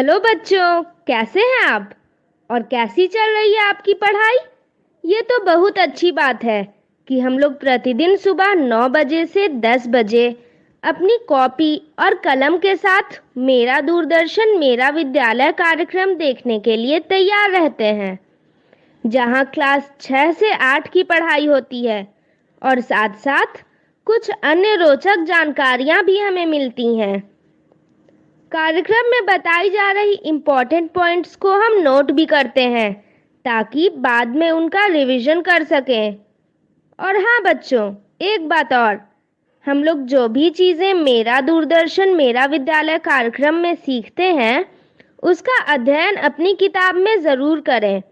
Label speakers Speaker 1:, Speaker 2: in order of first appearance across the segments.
Speaker 1: Hello बच्चों, कैसे हैं आप? और कैसी चल रही है आपकी पढ़ाई? ये तो बहुत अच्छी बात है कि हम लोग प्रतिदिन सुबह 9 बजे से 10 बजे अपनी कॉपी और कलम के साथ मेरा दूरदर्शन मेरा विद्यालय कार्यक्रम देखने के लिए तैयार रहते हैं, जहां क्लास 6 से 8 की पढ़ाई होती है और साथ साथ कुछ अन्य रोचक जानकारियां भी हमें मिलती हैं। कार्यक्रम में बताई जा रही इम्पोर्टेंट पॉइंट्स को हम नोट भी करते हैं ताकि बाद में उनका रिवीजन कर सकें। और हाँ बच्चों, एक बात और, हम लोग जो भी चीज़ें मेरा दूरदर्शन मेरा विद्यालय कार्यक्रम में सीखते हैं उसका अध्ययन अपनी किताब में ज़रूर करें।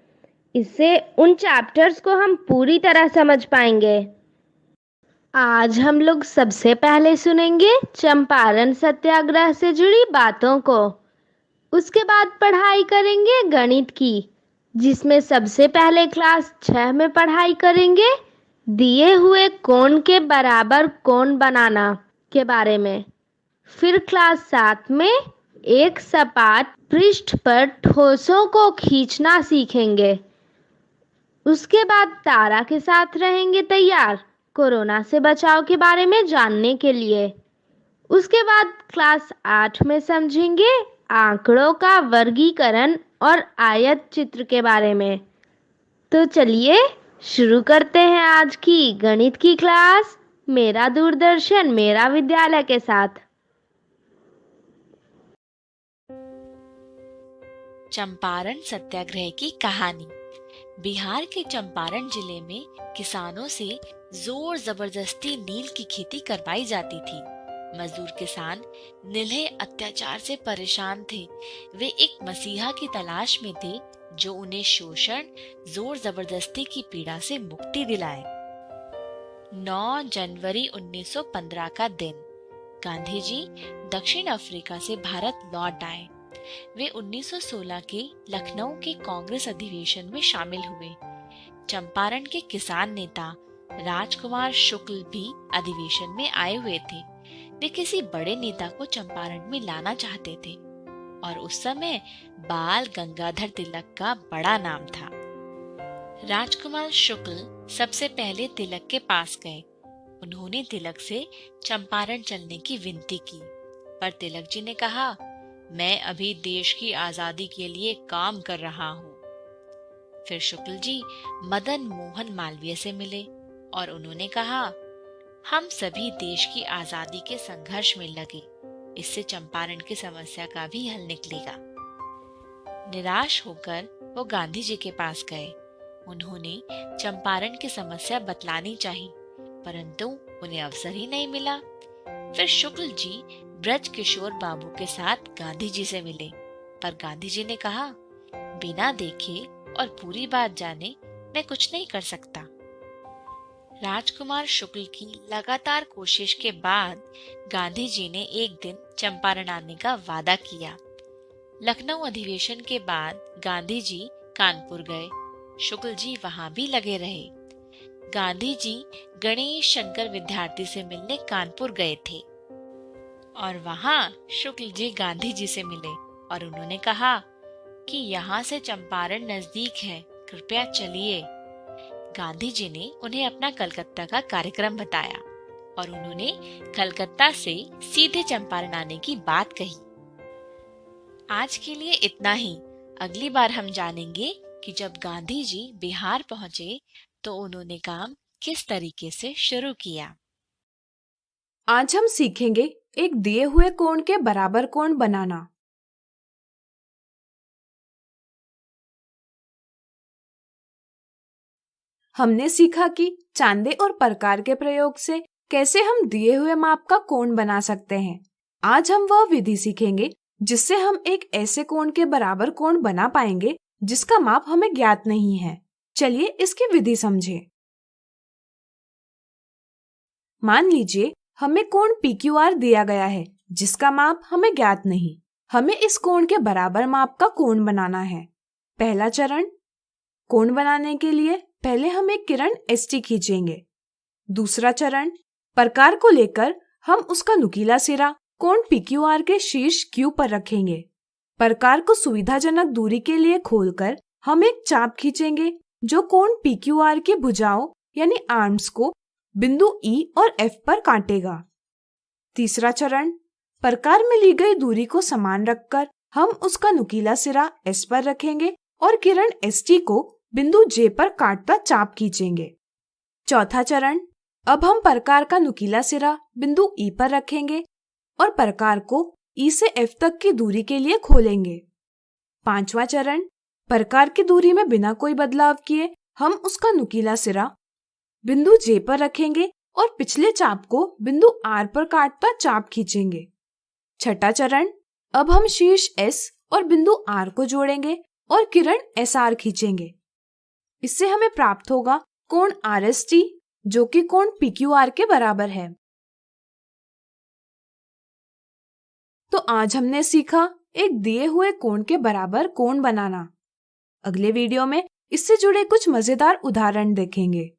Speaker 1: इससे उन चैप्टर्स को हम पूरी तरह समझ पाएंगे। आज हम लोग सबसे पहले सुनेंगे चंपारण सत्याग्रह से जुड़ी बातों को। उसके बाद पढ़ाई करेंगे गणित की, जिसमें सबसे पहले क्लास 6 में पढ़ाई करेंगे दिए हुए कोण के बराबर कोण बनाना के बारे में। फिर क्लास 7 में एक सपाट पृष्ठ पर ठोसों को खींचना सीखेंगे। उसके बाद तारा के साथ रहेंगे तैयार कोरोना से बचाव के बारे में जानने के लिए। उसके बाद क्लास 8 में समझेंगे आंकड़ों का वर्गीकरण और आयत चित्र के बारे में। तो चलिए शुरू करते हैं आज की गणित की क्लास मेरा दूरदर्शन मेरा विद्यालय के साथ।
Speaker 2: चंपारण सत्याग्रह की कहानी। बिहार के चंपारण जिले में किसानों से जोर जबरदस्ती नील की खेती करवाई जाती थी। मजदूर किसान नील्हे अत्याचार से परेशान थे। वे एक मसीहा की तलाश में थे जो उन्हें शोषण जोर जबरदस्ती की पीड़ा से मुक्ति दिलाए। 9 जनवरी 1915 का दिन, गांधी जी दक्षिण अफ्रीका से भारत लौट आए। वे 1916 के लखनऊ के कांग्रेस अधिवेशन में शामिल हुए। चंपारण के किसान नेता राजकुमार शुक्ल भी अधिवेशन में आए हुए थे। वे किसी बड़े नेता को चंपारण में लाना चाहते थे और उस समय बाल गंगाधर तिलक का बड़ा नाम था। राजकुमार शुक्ल सबसे पहले तिलक के पास गए। उन्होंने तिलक से चंपारण चलने की विनती की, पर तिलक जी ने कहा, मैं अभी देश की आजादी के लिए काम कर रहा हूँ। फिर शुक्ल जी मदन मोहन मालवीय से मिले और उन्होंने कहा, हम सभी देश की आजादी के संघर्ष में लगे, इससे चंपारण की समस्या का भी हल निकलेगा। निराश होकर वो गांधी जी के पास गए। उन्होंने चंपारण की समस्या बतलानी चाहिए, परंतु उन्हें अवसर ही नहीं मिला। फिर शुक्ल जी ब्रज किशोर बाबू के साथ गांधी जी से मिले, पर गांधी जी ने कहा, बिना देखे और पूरी बात जाने मैं कुछ नहीं कर सकता। राजकुमार शुक्ल की लगातार कोशिश के बाद गांधी जी ने एक दिन चंपारण आने का वादा किया। लखनऊ अधिवेशन के बाद गांधी जी कानपुर गए। शुक्ल जी वहां भी लगे रहे। गांधी जी गणेश शंकर विद्यार्थी से मिलने कानपुर गए थे और वहां शुक्ल जी गांधी जी से मिले और उन्होंने कहा कि यहाँ से चंपारण नजदीक है, कृपया चलिए। गांधी जी ने उन्हें अपना कलकत्ता का कार्यक्रम बताया और उन्होंने कलकत्ता से सीधे चंपारण आने की बात कही। आज के लिए इतना ही। अगली बार हम जानेंगे कि जब गांधी जी बिहार पहुंचे तो उन्होंने काम किस तरीके से शुरू किया।
Speaker 3: आज हम सीखेंगे एक दिए हुए कोण के बराबर कोण बनाना। हमने सीखा कि चांदे और प्रकार के प्रयोग से कैसे हम दिए हुए माप का कोण बना सकते हैं। आज हम वह विधि सीखेंगे जिससे हम एक ऐसे कोण के बराबर कोण बना पाएंगे जिसका माप हमें ज्ञात नहीं है। चलिए इसकी विधि समझें। मान लीजिए हमें कोण PQR दिया गया है जिसका माप हमें ज्ञात नहीं। हमें इस कोण के बराबर माप का कोण बनाना है। पहला चरण, कोण बनाने के लिए पहले हम एक किरण ST खींचेंगे। दूसरा चरण, प्रकार को लेकर हम उसका नुकीला सिरा कोण PQR के शीर्ष Q पर रखेंगे। प्रकार को सुविधाजनक दूरी के लिए खोलकर हम एक चाप खींचेंगे जो कोण PQR की भुजाओं यानी आर्म्स को बिंदु E और F पर काटेगा। तीसरा चरण, प्रकार में ली गई दूरी को समान रखकर हम उसका नुकीला सिरा S पर रखेंगे और किरण ST को बिंदु J पर काटता चाप खींचेंगे। चौथा चरण, अब हम प्रकार का नुकीला सिरा बिंदु E पर रखेंगे और प्रकार को E से F तक की दूरी के लिए खोलेंगे। पांचवा चरण, प्रकार की दूरी में बिना कोई बदलाव किए हम उसका नुकीला सिरा बिंदु J पर रखेंगे और पिछले चाप को बिंदु R पर काटता चाप खींचेंगे। छठा चरण, अब हम शीर्ष S और बिंदु R को जोड़ेंगे और किरण SR खींचेंगे। इससे हमें प्राप्त होगा कोण RST जो कि कोण PQR के बराबर है। तो आज हमने सीखा एक दिए हुए कोण के बराबर कोण बनाना। अगले वीडियो में इससे जुड़े कुछ मजेदार उदाहरण देखेंगे।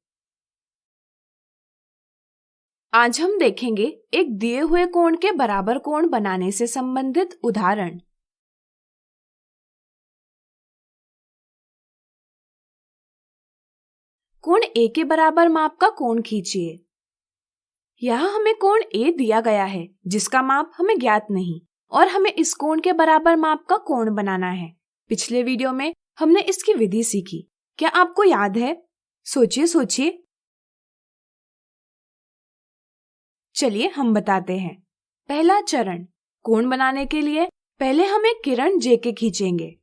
Speaker 3: आज हम देखेंगे एक दिए हुए कोण के बराबर कोण बनाने से संबंधित उदाहरण। कोण A के बराबर माप का कोण खींचिए। यहाँ हमें कोण A दिया गया है जिसका माप हमें ज्ञात नहीं और हमें इस कोण के बराबर माप का कोण बनाना है। पिछले वीडियो में हमने इसकी विधि सीखी, क्या आपको याद है? सोचिए। चलिए हम बताते हैं। पहला चरण, कोण बनाने के लिए पहले हम एक किरण J के खींचेंगे।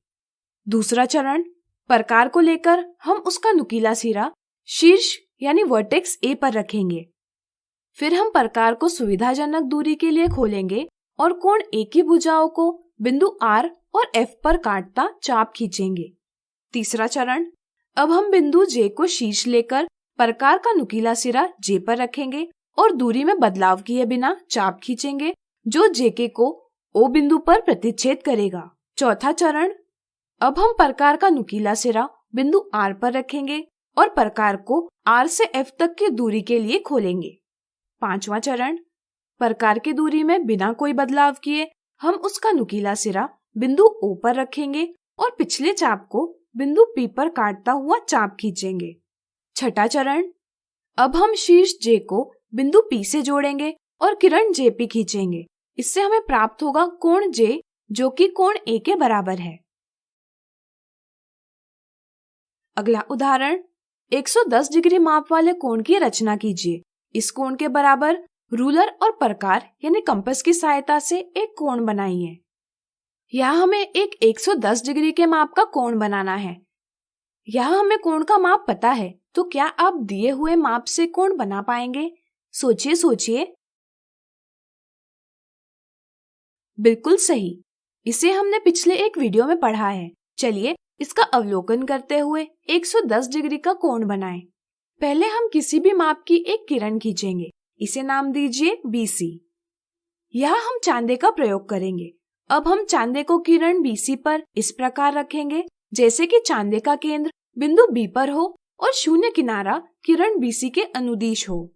Speaker 3: दूसरा चरण, प्रकार को लेकर हम उसका नुकीला सिरा शीर्ष यानी वर्टेक्स A पर रखेंगे। फिर हम प्रकार को सुविधाजनक दूरी के लिए खोलेंगे और कोण A की भुजाओं को बिंदु R और F पर काटता चाप खींचेंगे। तीसरा चरण, अब हम बिंदु J को शीर्ष लेकर प्रकार का नुकीला सिरा J पर रखेंगे और दूरी में बदलाव किए बिना चाप खींचेंगे जो JK को O बिंदु पर प्रतिच्छेद करेगा। चौथा चरण, अब हम प्रकार का नुकीला सिरा बिंदु R पर रखेंगे और प्रकार को R से F तक की दूरी के लिए खोलेंगे। पांचवा चरण, प्रकार की दूरी में बिना कोई बदलाव किए हम उसका नुकीला सिरा बिंदु O पर रखेंगे और पिछले चाप को बिंदु P पर काटता हुआ चाप खींचेंगे। छठा चरण, अब हम शीर्ष J को बिंदु P से जोड़ेंगे और किरण JP खींचेंगे। इससे हमें प्राप्त होगा कोण J जो कि कोण A के बराबर है। अगला उदाहरण, 110 डिग्री माप वाले कोण की रचना कीजिए। इस कोण के बराबर रूलर और प्रकार यानी कंपास की सहायता से एक कोण बनाइए। यहाँ हमें एक 110 डिग्री के माप का कोण बनाना है। यहाँ हमें कोण का माप पता है, तो क्या आप दिए हुए माप से कोण बना पाएंगे? सोचिए। बिल्कुल सही, इसे हमने पिछले एक वीडियो में पढ़ा है। चलिए इसका अवलोकन करते हुए 110 डिग्री का कोण बनाएं। पहले हम किसी भी माप की एक किरण खींचेंगे। इसे नाम दीजिए BC। यहाँ हम चांदे का प्रयोग करेंगे। अब हम चांदे को किरण BC पर इस प्रकार रखेंगे जैसे कि चांदे का केंद्र बिंदु B पर हो और शून्य किनारा किरण BC के अनुदिश हो।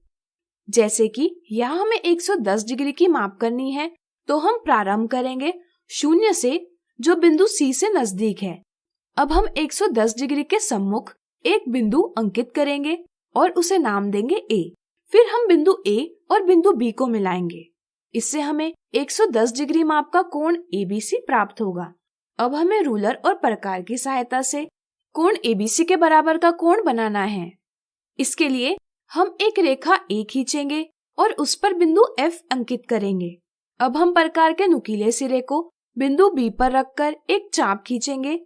Speaker 3: जैसे कि यहाँ हमें 110 डिग्री की माप करनी है, तो हम प्रारंभ करेंगे शून्य से जो बिंदु C से नजदीक है। अब हम 110 डिग्री के सम्मुख एक बिंदु अंकित करेंगे और उसे नाम देंगे A। फिर हम बिंदु A और बिंदु B को मिलाएंगे। इससे हमें 110 डिग्री माप का कोण ABC प्राप्त होगा। अब हमें रूलर और प्रकार की सहायता से कोण ABC के बराबर का कोण बनाना है। इसके लिए हम एक रेखा A खींचेंगे और उस पर बिंदु F अंकित करेंगे। अब हम प्रकार के नुकीले सिरे को बिंदु B पर रखकर एक चाप खींचेंगे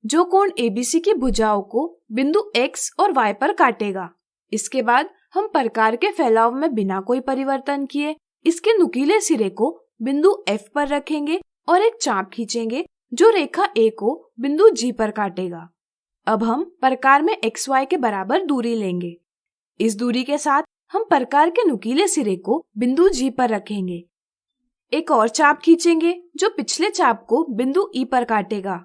Speaker 3: जो कोण ABC की भुजाओं को बिंदु X और Y पर काटेगा। इसके बाद हम प्रकार के फैलाव में बिना कोई परिवर्तन किए इसके नुकीले सिरे को बिंदु F पर रखेंगे और एक चाप खींचेंगे जो रेखा A को बिंदु G पर काटेगा। अब हम प्रकार में XY के बराबर दूरी लेंगे। इस दूरी के साथ हम प्रकार के नुकीले सिरे को बिंदु G पर रखेंगे। एक और चाप खींचेंगे जो पिछले चाप को बिंदु E पर काटेगा।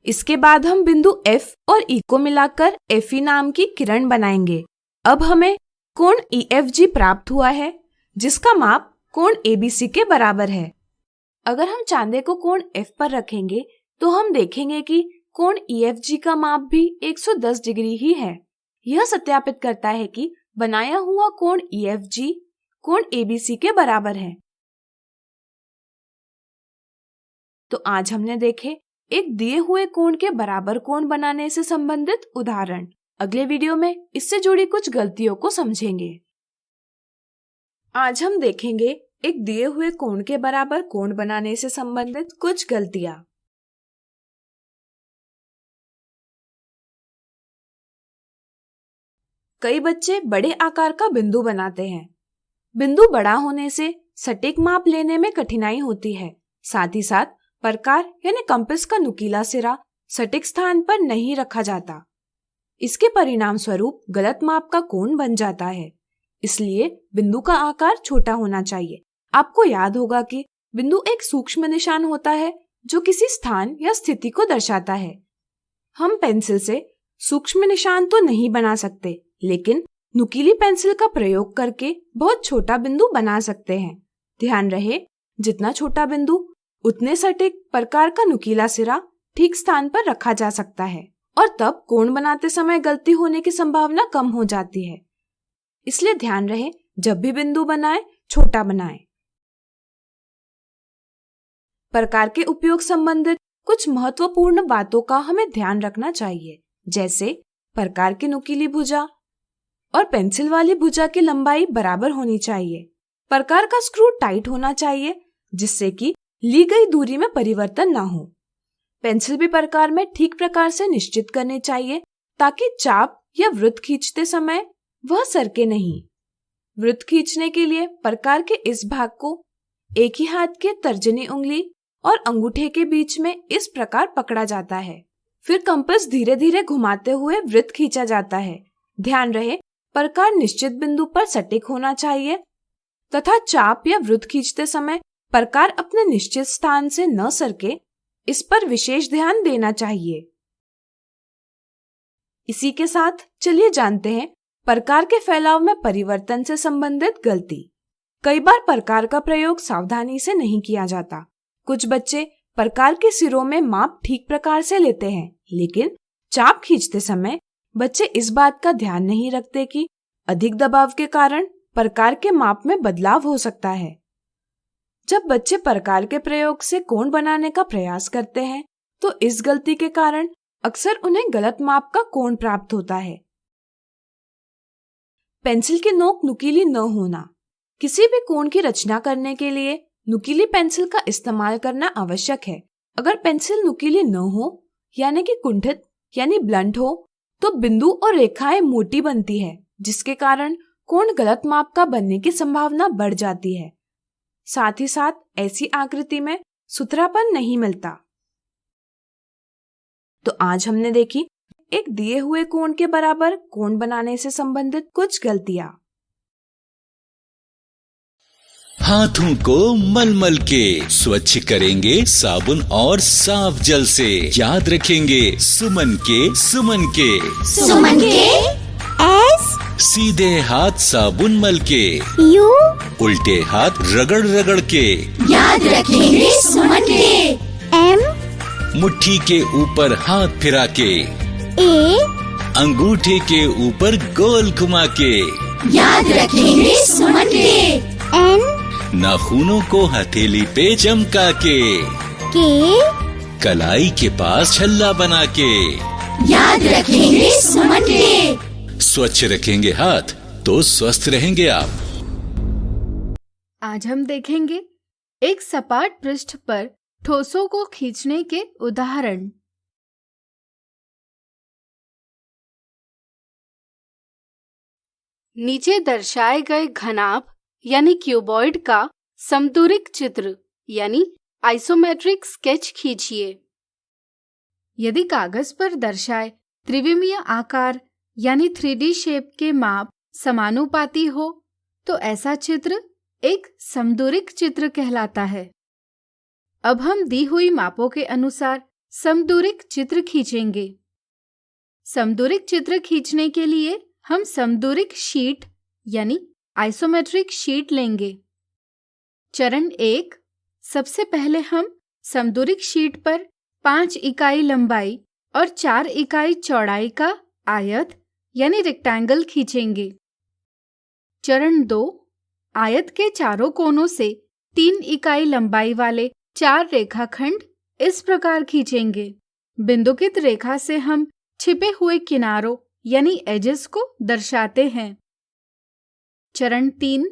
Speaker 3: इसके बाद हम बिंदु F और E को मिलाकर FE नाम की किरण बनाएंगे। अब हमें कोण EFG प्राप्त हुआ है जिसका माप कोण ABC के बराबर है। अगर हम चांदे को कोण F पर रखेंगे तो हम देखेंगे कि कोण EFG का माप भी 110 डिग्री ही है। यह सत्यापित करता है कि बनाया हुआ कोण EFG कोण ABC के बराबर है। तो आज हमने देखे एक दिए हुए कोण के बराबर कोण बनाने से संबंधित उदाहरण। अगले वीडियो में इससे जुड़ी कुछ गलतियों को समझेंगे। आज हम देखेंगे एक दिए हुए कोण के बराबर कोण बनाने से संबंधित कुछ गलतियां। कई बच्चे बड़े आकार का बिंदु बनाते हैं। बिंदु बड़ा होने से सटीक माप लेने में कठिनाई होती है। साथ ही साथ प्रकार यानी कंपास का नुकीला सिरा सटीक स्थान पर नहीं रखा जाता। इसके परिणाम स्वरूप गलत माप का कोण बन जाता है। इसलिए बिंदु का आकार छोटा होना चाहिए। आपको याद होगा कि बिंदु एक सूक्ष्म निशान होता है जो किसी स्थान या स्थिति को दर्शाता है। हम पेंसिल से सूक्ष्म निशान तो नहीं बना सकते, लेकिन नुकीली पेंसिल का प्रयोग करके बहुत छोटा बिंदु बना सकते हैं। ध्यान रहे, जितना छोटा बिंदु उतने सटीक प्रकार का नुकीला सिरा ठीक स्थान पर रखा जा सकता है और तब कोण बनाते समय गलती होने की संभावना कम हो जाती है। इसलिए ध्यान रहे, जब भी बिंदु बनाए छोटा बनाए। प्रकार के उपयोग संबंधित कुछ महत्वपूर्ण बातों का हमें ध्यान रखना चाहिए, जैसे प्रकार की नुकीली भुजा और पेंसिल वाली भुजा की लंबाई बराबर होनी चाहिए। प्रकार का स्क्रू टाइट होना चाहिए जिससे कि ली गई दूरी में परिवर्तन ना हो। पेंसिल भी प्रकार में ठीक प्रकार से निश्चित करनी चाहिए ताकि चाप या वृत्त खींचते समय वह सरके नहीं। वृत्त खींचने के लिए प्रकार के इस भाग को एक ही हाथ के तर्जनी उंगली और अंगूठे के बीच में इस प्रकार पकड़ा जाता है। फिर कंपास धीरे धीरे घुमाते हुए वृत्त खींचा जाता है। ध्यान रहे, प्रकार निश्चित बिंदु पर सटीक होना चाहिए तथा चाप या वृत्त खींचते समय प्रकार अपने निश्चित स्थान से न सरके, इस पर विशेष ध्यान देना चाहिए। इसी के साथ चलिए जानते हैं प्रकार के फैलाव में परिवर्तन से संबंधित गलती। कई बार प्रकार का प्रयोग सावधानी से नहीं किया जाता। कुछ बच्चे प्रकार के सिरों में माप ठीक प्रकार से लेते हैं, लेकिन चाप खींचते समय बच्चे इस बात का ध्यान नहीं रखते कि अधिक दबाव के कारण प्रकार के माप में बदलाव हो सकता है। जब बच्चे प्रकार के प्रयोग से कोण बनाने का प्रयास करते हैं, तो इस गलती के कारण अक्सर उन्हें गलत माप का कोण प्राप्त होता है। पेंसिल की नोक नुकीली न होना। किसी भी कोण की रचना करने के लिए नुकीली पेंसिल का इस्तेमाल करना आवश्यक है। अगर पेंसिल नुकीली न हो, यानी कि कुंठित यानी ब्लंट हो, तो बिंदु और रेखाएं मोटी बनती है, जिसके कारण कोण गलत माप का बनने की संभावना बढ़ जाती है। साथ ही साथ ऐसी आकृति में सुथरापन नहीं मिलता। तो आज हमने देखी एक दिए हुए कोण के बराबर कोण बनाने से संबंधित कुछ गलतियां।
Speaker 4: हाथों को मलमल के स्वच्छ करेंगे साबुन और साफ जल से। याद रखेंगे सुमन के
Speaker 5: एस
Speaker 4: सीधे हाथ साबुन मल के,
Speaker 5: यू
Speaker 4: उल्टे हाथ रगड़ रगड़ के।
Speaker 5: याद रखेंगे सुमन के। एम
Speaker 4: मुट्ठी के ऊपर हाथ फिरा के,
Speaker 5: ए
Speaker 4: अंगूठे के ऊपर गोल घुमा के।
Speaker 5: याद रखेंगे सुमन के। एन
Speaker 4: नाखूनों को हथेली पे चमका के, कलाई के पास छल्ला बना के।
Speaker 5: याद रखेंगे सुमन के।
Speaker 4: स्वच्छ रखेंगे हाथ तो स्वस्थ रहेंगे आप।
Speaker 6: आज हम देखेंगे एक सपाट पृष्ठ पर ठोसों को खींचने के उदाहरण। नीचे दर्शाए गए घनाभ यानी क्यूबॉइड का समदूरिक चित्र यानी आइसोमेट्रिक स्केच खींचिए। यदि कागज पर दर्शाए त्रिविमीय आकार यानी 3D शेप के माप समानुपाती हो तो ऐसा चित्र एक समदूरिक चित्र कहलाता है। अब हम दी हुई मापों के अनुसार समदूरिक चित्र खींचेंगे। समदूरिक चित्र खींचने के लिए हम समदूरिक शीट यानी आइसोमेट्रिक शीट लेंगे। चरण 1 सबसे पहले हम समदूरिक शीट पर 5 इकाई लंबाई और 4 इकाई चौड़ाई का आयत यानी रेक्टेंगल खींचेंगे। चरण 2, आयत के चारों कोनों से 3 इकाई लंबाई वाले 4 रेखाखंड इस प्रकार खींचेंगे। बिंदुकित रेखा से हम छिपे हुए किनारों यानी एजेस को दर्शाते हैं। चरण 3,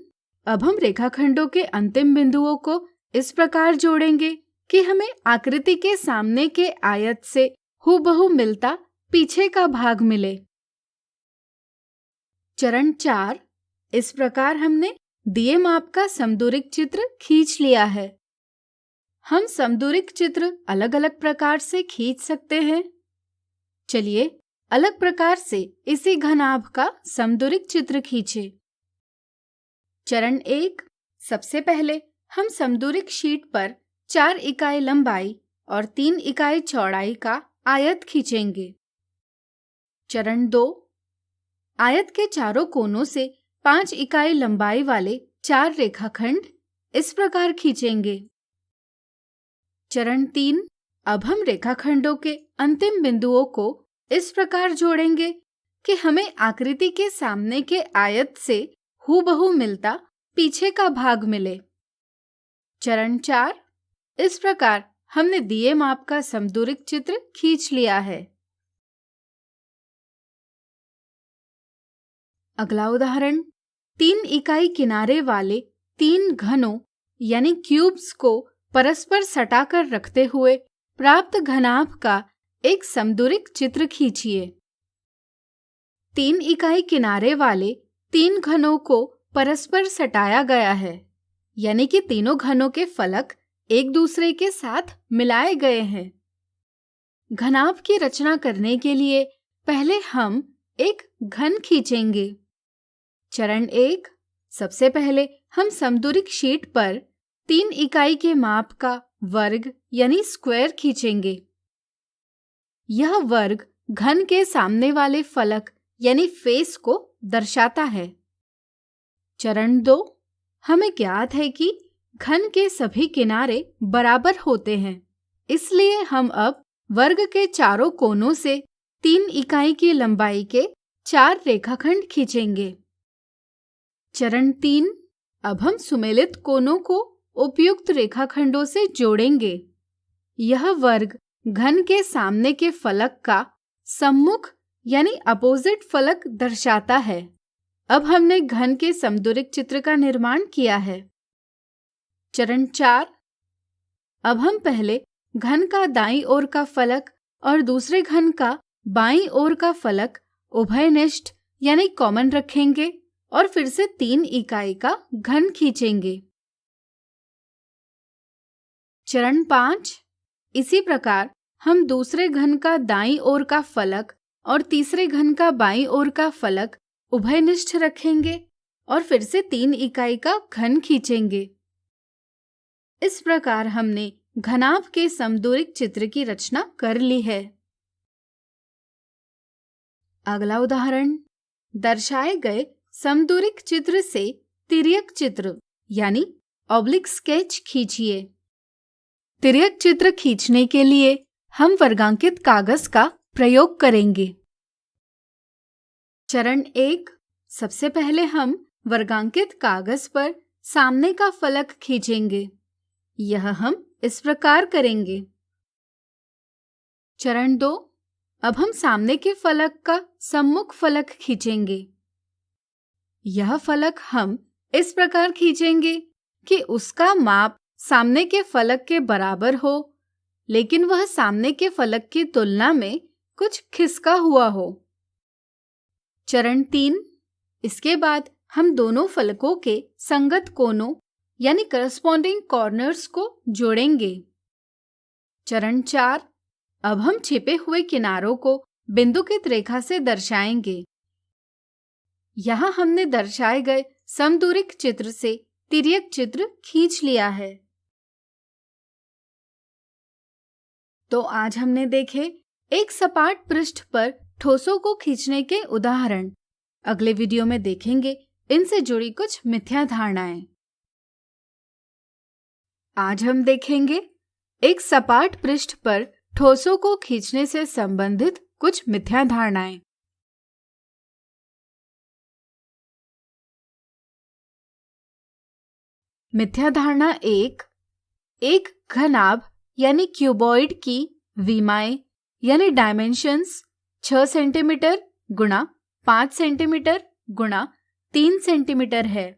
Speaker 6: अब हम रेखाखंडों के अंतिम बिंदुओं को इस प्रकार जोड़ेंगे कि हमें आकृति के सामने के आयत से हूबहू मिलता पीछे का भाग मिले। चरण 4, इस प्रकार हमने दिए माप का समदूरिक चित्र खींच लिया है। हम समदूरिक चित्र अलग अलग प्रकार से खींच सकते हैं। चलिए अलग प्रकार से इसी घनाभ का समदूरिक चित्र खींचे। चरण 1, सबसे पहले हम समदूरिक शीट पर 4 इकाई लंबाई और 3 इकाई चौड़ाई का आयत खींचेंगे। चरण 2, आयत के चारों कोनों से 5 इकाई लंबाई वाले 4 रेखाखंड इस प्रकार खींचेंगे। चरण 3, अब हम रेखाखंडों के अंतिम बिंदुओं को इस प्रकार जोड़ेंगे कि हमें आकृति के सामने के आयत से हूबहू मिलता पीछे का भाग मिले। चरण 4, इस प्रकार हमने दिए माप का समदूरिक चित्र खींच लिया है। अगला उदाहरण, 3 इकाई किनारे वाले 3 घनों यानी क्यूब्स को परस्पर सटाकर रखते हुए प्राप्त घनाभ का एक समदूरिक चित्र खींचिए। 3 इकाई किनारे वाले 3 घनों को परस्पर सटाया गया है, यानी कि तीनों घनों के फलक एक दूसरे के साथ मिलाए गए हैं। घनाभ की रचना करने के लिए पहले हम एक घन खींचेंगे। चरण 1, सबसे पहले हम समदूरिक शीट पर 3 इकाई के माप का वर्ग यानी स्क्वायर खींचेंगे। यह वर्ग घन के सामने वाले फलक यानी फेस को दर्शाता है। चरण 2, हमें ज्ञात है कि घन के सभी किनारे बराबर होते हैं, इसलिए हम अब वर्ग के चारों कोनों से 3 इकाई की लंबाई के 4 रेखाखंड खींचेंगे। चरण 3, अब हम सुमेलित कोनों को उपयुक्त रेखाखंडों से जोड़ेंगे। यह वर्ग घन के सामने के फलक का सम्मुख यानी अपोजिट फलक दर्शाता है। अब हमने घन के समदूरिक चित्र का निर्माण किया है। चरण 4, अब हम पहले घन का दाईं ओर का फलक और दूसरे घन का बाईं ओर का फलक उभयनिष्ठ यानी कॉमन रखेंगे और फिर से 3 इकाई का घन खींचेंगे। चरण 5, इसी प्रकार हम दूसरे घन का दाईं ओर का फलक और तीसरे घन का बाईं ओर का फलक उभयनिष्ठ रखेंगे और फिर से 3 इकाई का घन खींचेंगे। इस प्रकार हमने घनाभ के समदूरिक चित्र की रचना कर ली है। अगला उदाहरण, दर्शाए गए समदूरिक चित्र से तिर्यक चित्र यानी ऑब्लिक स्केच खींचिए। तिर्यक चित्र खींचने के लिए हम वर्गांकित कागज का प्रयोग करेंगे। चरण 1, सबसे पहले हम वर्गांकित कागज पर सामने का फलक खींचेंगे। यह हम इस प्रकार करेंगे। चरण 2, अब हम सामने के फलक का सम्मुख फलक खींचेंगे। यह फलक हम इस प्रकार खींचेंगे कि उसका माप सामने के फलक के बराबर हो, लेकिन वह सामने के फलक की तुलना में कुछ खिसका हुआ हो। चरण 3, इसके बाद हम दोनों फलकों के संगत कोनों यानी करस्पॉन्डिंग कॉर्नर्स को जोड़ेंगे। चरण 4, अब हम छिपे हुए किनारों को बिंदुकित रेखा से दर्शाएंगे। यहाँ हमने दर्शाए गए समदूरिक चित्र से तिर्यक चित्र खींच लिया है। तो आज हमने देखे एक सपाट पृष्ठ पर ठोसों को खींचने के उदाहरण। अगले वीडियो में देखेंगे इनसे जुड़ी कुछ मिथ्या धारणाएं। आज हम देखेंगे एक सपाट पृष्ठ पर ठोसों को खींचने से संबंधित कुछ मिथ्या धारणाएं। मिथ्या धारणा एक घनाभ यानी क्यूबॉइड की विमाएं यानी डायमेंशंस 6 सेंटीमीटर गुणा 5 सेंटीमीटर गुणा 3 सेंटीमीटर है।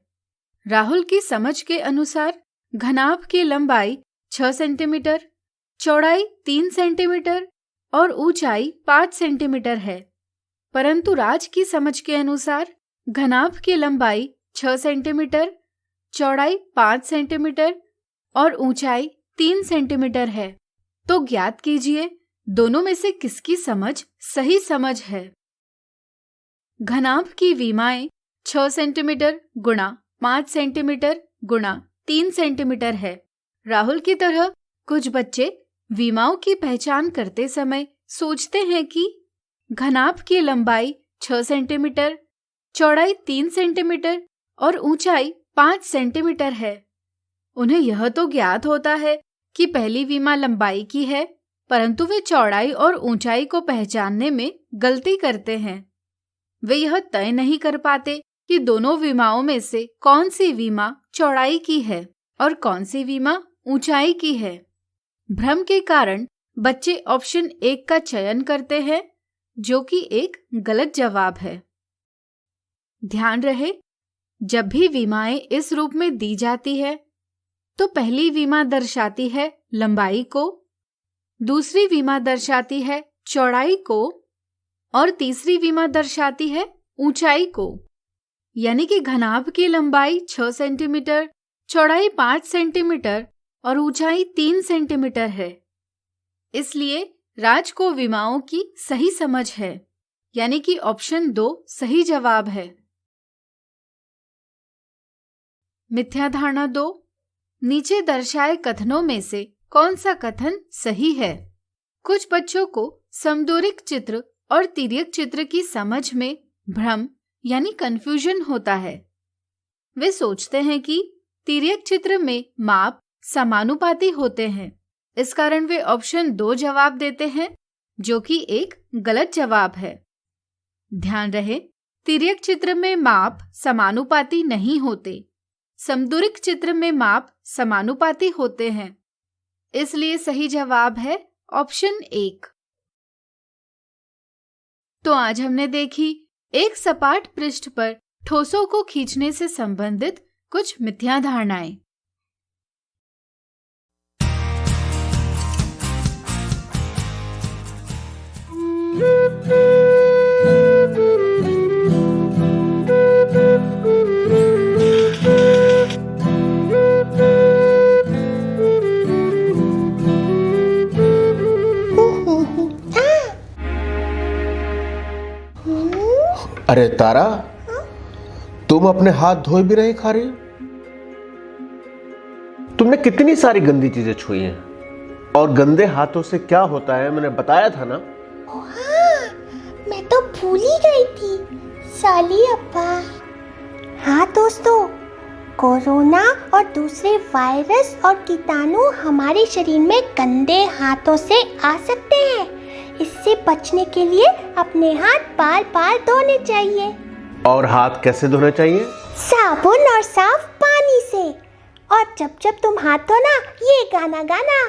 Speaker 6: राहुल की समझ के अनुसार घनाभ की लंबाई 6 सेंटीमीटर, चौड़ाई 3 सेंटीमीटर और ऊंचाई 5 सेंटीमीटर है, परंतु राज की समझ के अनुसार घनाभ की लंबाई 6 सेंटीमीटर, चौड़ाई 5 सेंटीमीटर और ऊंचाई 3 सेंटीमीटर है। तो ज्ञात कीजिए दोनों में से किसकी समझ सही समझ है। घनाभ की विमाएं 6 सेंटीमीटर गुणा 5 सेंटीमीटर गुणा 3 सेंटीमीटर है। राहुल की तरह कुछ बच्चे विमाओं की पहचान करते समय सोचते हैं कि घनाभ की लंबाई 6 सेंटीमीटर, चौड़ाई 3 सेंटीमीटर और ऊंचाई 5 सेंटीमीटर है। उन्हें यह तो ज्ञात होता है कि पहली विमा लंबाई की है, परंतु वे चौड़ाई और ऊंचाई को पहचानने में गलती करते हैं। वे यह तय नहीं कर पाते कि दोनों विमाओं में से कौन सी विमा चौड़ाई की है और कौन सी विमा ऊंचाई की है। भ्रम के कारण बच्चे ऑप्शन 1 का चयन करते हैं, जो कि एक गलत जवाब है। ध्यान रहे, जब भी विमाएं इस रूप में दी जाती है तो पहली विमा दर्शाती है लंबाई को, दूसरी विमा दर्शाती है चौड़ाई को और तीसरी विमा दर्शाती है ऊंचाई को। यानी कि घनाभ की लंबाई 6 सेंटीमीटर, चौड़ाई 5 सेंटीमीटर और ऊंचाई 3 सेंटीमीटर है। इसलिए राज को विमाओं की सही समझ है, यानी कि ऑप्शन 2 सही जवाब है। मिथ्या धारणा 2, नीचे दर्शाए कथनों में से कौन सा कथन सही है। कुछ बच्चों को समदूरिक चित्र और तिर्यक चित्र की समझ में भ्रम यानी कंफ्यूजन होता है। वे सोचते हैं कि तिर्यक चित्र में माप समानुपाती होते हैं, इस कारण वे ऑप्शन 2 जवाब देते हैं, जो कि एक गलत जवाब है। ध्यान रहे, तिर्यक चित्र में माप समानुपाती नहीं होते, समदूरिक चित्र में माप समानुपाती होते हैं। इसलिए सही जवाब है ऑप्शन 1। तो आज हमने देखी एक सपाट पृष्ठ पर ठोसों को खींचने से संबंधित कुछ मिथ्या धारणाएं।
Speaker 7: अरे तारा, तुम अपने हाथ धोए भी नहीं खा रही? तुमने कितनी सारी गंदी चीजें छुई हैं और गंदे हाथों से क्या होता है मैंने बताया था ना।
Speaker 5: हाँ, मैं तो भूल ही गई थी। सॉरी अब्बा। हाँ दोस्तों, कोरोना और दूसरे वायरस और कीटाणु हमारे शरीर में गंदे हाथों से आ सकते हैं। इससे बचने के लिए अपने हाथ बार बार धोने चाहिए।
Speaker 7: और हाथ कैसे धोने चाहिए?
Speaker 5: साबुन और साफ पानी से। और जब जब तुम हाथ धोना ये गाना गाना।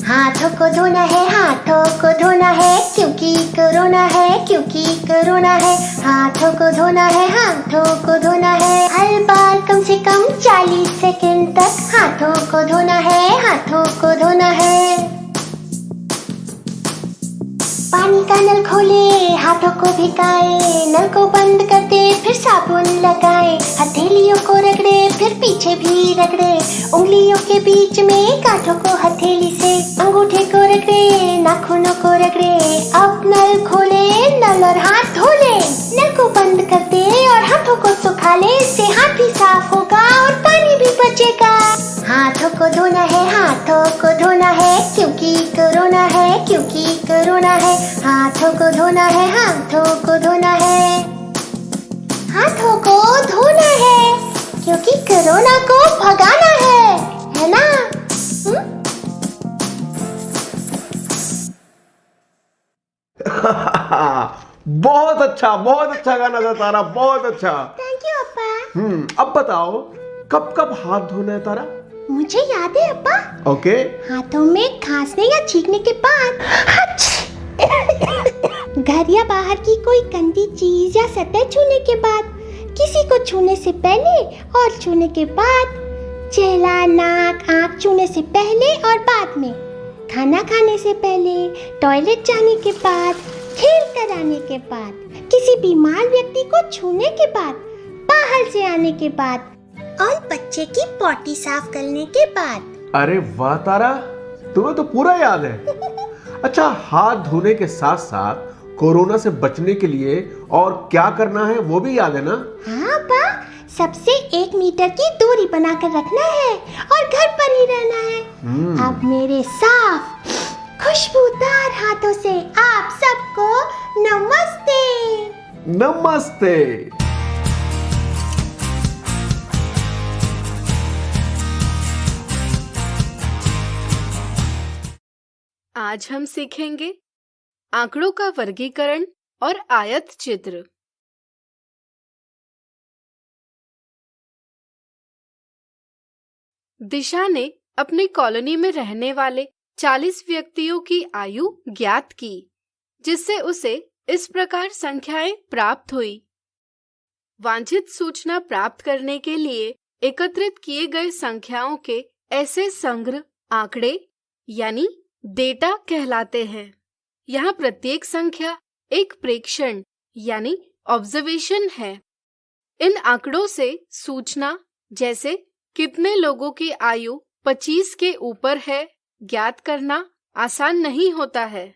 Speaker 5: हाथों को धोना है, हाथों को धोना है, क्योंकि कोरोना है, क्योंकि कोरोना है। हाथों को धोना है, हाथों को धोना है, हर बार कम से कम 40 सेकंड तक हाथों को धोना है, हाथों को धोना है। पानी का नल खोले, हाथों को भिगाए, नल को बंद कर दे, फिर साबुन लगाए, हथेलियों को रगड़े, फिर पीछे भी रगड़े, उंगलियों के बीच में गांठों को हथेली से, अंगूठे को रगड़े, नाखूनों को रगड़े। अब नल खोले, नल और हाथ धो ले, नल को बंद कर दे और हाथों को सुखा ले, इससे हाथ भी साफ होगा और पानी भी बचेगा। हाथों को धोना है, हाथों को धोना है, क्योंकि कोरोना है, क्योंकि कोरोना है। हाथों को धोना है, हाथों को धोना है, हाथों को धोना है, क्योंकि कोरोना को भगाना है ना?
Speaker 7: बहुत अच्छा गाना था तारा, बहुत अच्छा।
Speaker 5: थैंक यू अप्पा।
Speaker 7: अब बताओ कब कब हाथ धोना है तारा?
Speaker 5: मुझे याद है अप्पा।
Speaker 7: ओके।
Speaker 5: हाथों में खांसने या छींकने के बाद, घर या बाहर की कोई गंदी चीज या सतह छूने के बाद, किसी को छूने से पहले और छूने के बाद, चेहरा, नाक, आँख छूने से पहले और बाद में, खाना खाने से पहले, टॉयलेट जाने के बाद, खेल कर आने के बाद, किसी बीमार व्यक्ति को छूने के बाद, बाहर से आने के बाद और बच्चे की पॉटी साफ करने के बाद।
Speaker 7: अरे वाह तारा, तुम्हें तो पूरा याद है। अच्छा, हाथ धोने के साथ साथ कोरोना से बचने के लिए और क्या करना है वो भी याद है ना?
Speaker 5: हाँ पा, सबसे 1 मीटर की दूरी बनाकर रखना है और घर पर ही रहना है। अब मेरे साफ खुशबूदार हाथों से आप सबको नमस्ते।
Speaker 7: नमस्ते।
Speaker 6: आज हम सीखेंगे आंकड़ों का वर्गीकरण और आयत चित्र। दिशा ने अपनी कॉलोनी में रहने वाले 40 व्यक्तियों की आयु ज्ञात की, जिससे उसे इस प्रकार संख्याएं प्राप्त हुई। वांछित सूचना प्राप्त करने के लिए एकत्रित किए गए संख्याओं के ऐसे संग्रह आंकड़े यानी डेटा कहलाते हैं। यहाँ प्रत्येक संख्या एक प्रेक्षण यानी ऑब्जर्वेशन है। इन आंकड़ों से सूचना जैसे कितने लोगों की आयु 25 के ऊपर है ज्ञात करना आसान नहीं होता है।